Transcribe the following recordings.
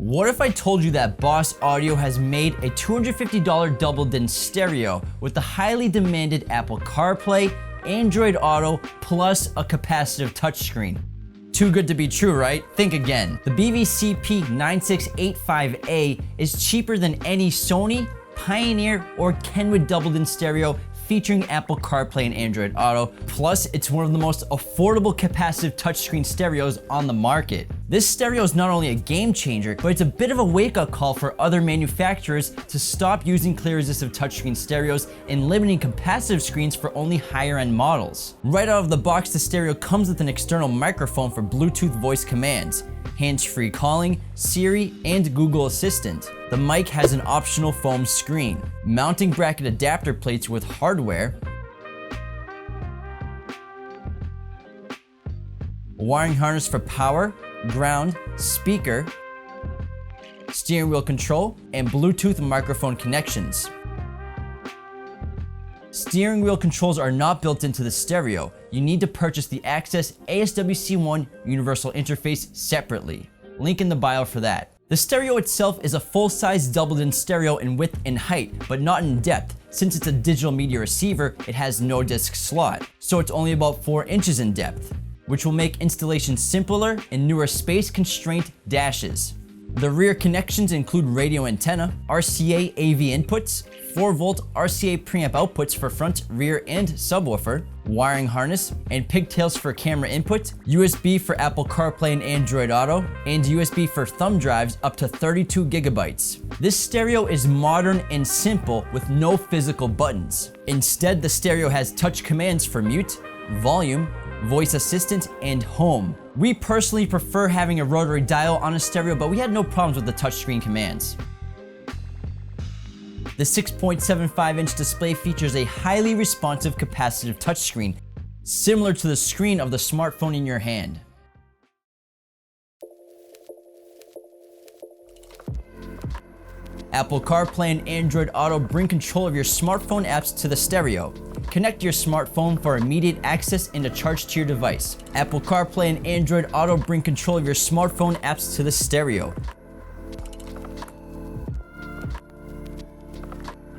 What if I told you that Boss Audio has made a $250 double-din stereo with the highly demanded Apple Carplay, Android Auto, plus a capacitive touchscreen? Too good to be true, right? Think again. The BVCP9685A is cheaper than any Sony, Pioneer, or Kenwood double-din stereo featuring Apple CarPlay and Android Auto. Plus, it's one of the most affordable capacitive touchscreen stereos on the market. This stereo is not only a game changer, but it's a bit of a wake-up call for other manufacturers to stop using clear resistive touchscreen stereos and limiting capacitive screens for only higher-end models. Right out of the box, the stereo comes with an external microphone for Bluetooth voice commands, hands-free calling, Siri, and Google Assistant. The mic has an optional foam screen, mounting bracket adapter plates with hardware, a wiring harness for power, ground, speaker, steering wheel control, and Bluetooth microphone connections. Steering wheel controls are not built into the stereo. You need to purchase the Axxes ASWC1 universal interface separately. Link in the bio for that. The stereo itself is a full-size doubled-in stereo in width and height, but not in depth. Since it's a digital media receiver, it has no disc slot, so it's only about 4 inches in depth, which will make installation simpler in newer space-constrained dashes. The rear connections include radio antenna, RCA AV inputs, 4-volt RCA preamp outputs for front, rear, and subwoofer, wiring harness, and pigtails for camera input, USB for Apple CarPlay and Android Auto, and USB for thumb drives up to 32 gigabytes. This stereo is modern and simple with no physical buttons. Instead, the stereo has touch commands for mute, volume, voice assistant, and home. We personally prefer having a rotary dial on a stereo, but we had no problems with the touchscreen commands. The 6.75-inch display features a highly responsive capacitive touchscreen, similar to the screen of the smartphone in your hand. Apple CarPlay and Android Auto bring control of your smartphone apps to the stereo. Connect your smartphone for immediate access and a charge to your device. Apple CarPlay and Android Auto bring control of your smartphone apps to the stereo.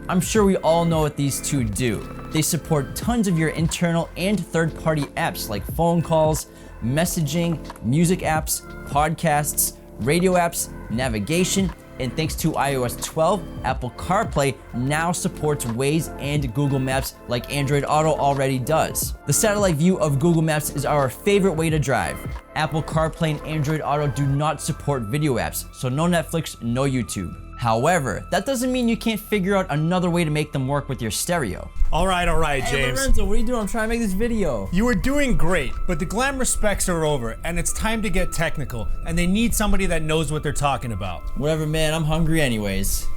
I'm sure we all know what these two do. They support tons of your internal and third-party apps like phone calls, messaging, music apps, podcasts, radio apps, navigation, and thanks to iOS 12, Apple CarPlay now supports Waze and Google Maps like Android Auto already does. The satellite view of Google Maps is our favorite way to drive. Apple CarPlay and Android Auto do not support video apps, so no Netflix, no YouTube. However, that doesn't mean you can't figure out another way to make them work with your stereo. All right, James. Hey Lorenzo, what are you doing? I'm trying to make this video. You were doing great, but the glamour specs are over, and it's time to get technical, and they need somebody that knows what they're talking about. Whatever, man, I'm hungry anyways.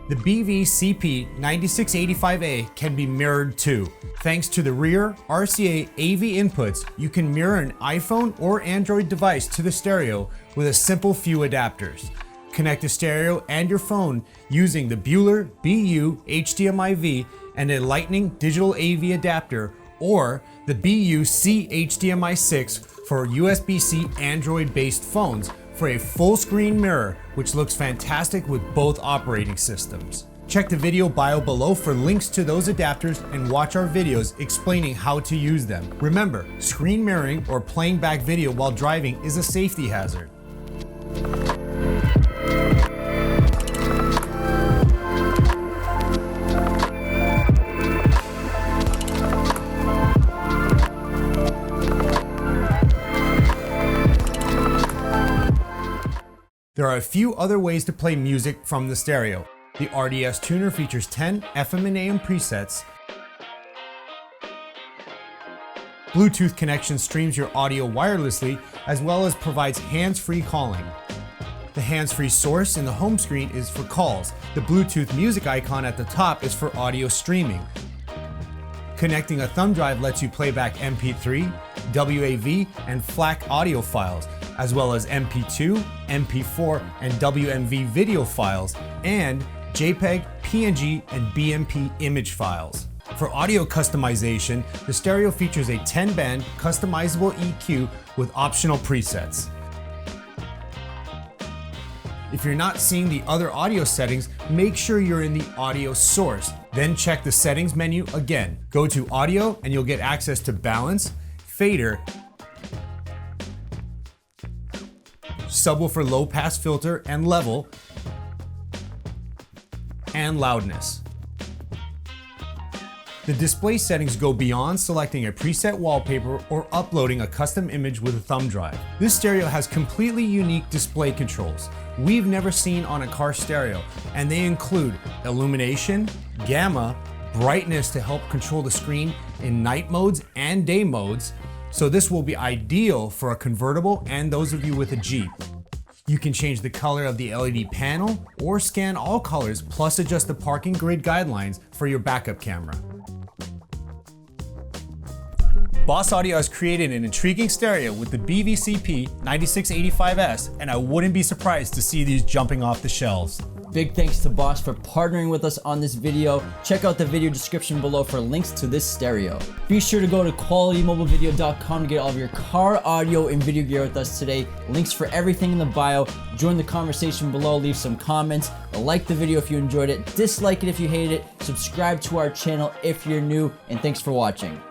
The BVCP9685A can be mirrored too. Thanks to the rear RCA AV inputs, you can mirror an iPhone or Android device to the stereo with a simple few adapters. Connect the stereo and your phone using the Bueller BU HDMI-V and a Lightning digital AV adapter, or the BU C HDMI 6 for USB-C Android-based phones for a full screen mirror, which looks fantastic with both operating systems. Check the video bio below for links to those adapters and watch our videos explaining how to use them. Remember, screen mirroring or playing back video while driving is a safety hazard. There are a few other ways to play music from the stereo. The RDS tuner features 10 FM and AM presets. Bluetooth connection streams your audio wirelessly, as well as provides hands-free calling. The hands-free source in the home screen is for calls. The Bluetooth music icon at the top is for audio streaming. Connecting a thumb drive lets you play back MP3, WAV, and FLAC audio files, as well as MP2, MP4, and WMV video files, and JPEG, PNG, and BMP image files. For audio customization, the stereo features a 10-band customizable EQ with optional presets. If you're not seeing the other audio settings, make sure you're in the audio source. Then check the settings menu again. Go to audio and you'll get access to balance, fader, subwoofer low pass filter and level, and loudness. The display settings go beyond selecting a preset wallpaper or uploading a custom image with a thumb drive. This stereo has completely unique display controls we've never seen on a car stereo, and they include illumination, gamma, brightness to help control the screen in night modes and day modes, so this will be ideal for a convertible and those of you with a Jeep. You can change the color of the LED panel or scan all colors, plus adjust the parking grid guidelines for your backup camera. Boss Audio has created an intriguing stereo with the BVCP9685A, and I wouldn't be surprised to see these jumping off the shelves. Big thanks to Boss for partnering with us on this video. Check out the video description below for links to this stereo. Be sure to go to qualitymobilevideo.com to get all of your car, audio, and video gear with us today. Links for everything in the bio. Join the conversation below, leave some comments. Like the video if you enjoyed it, dislike it if you hated it, subscribe to our channel if you're new, and thanks for watching.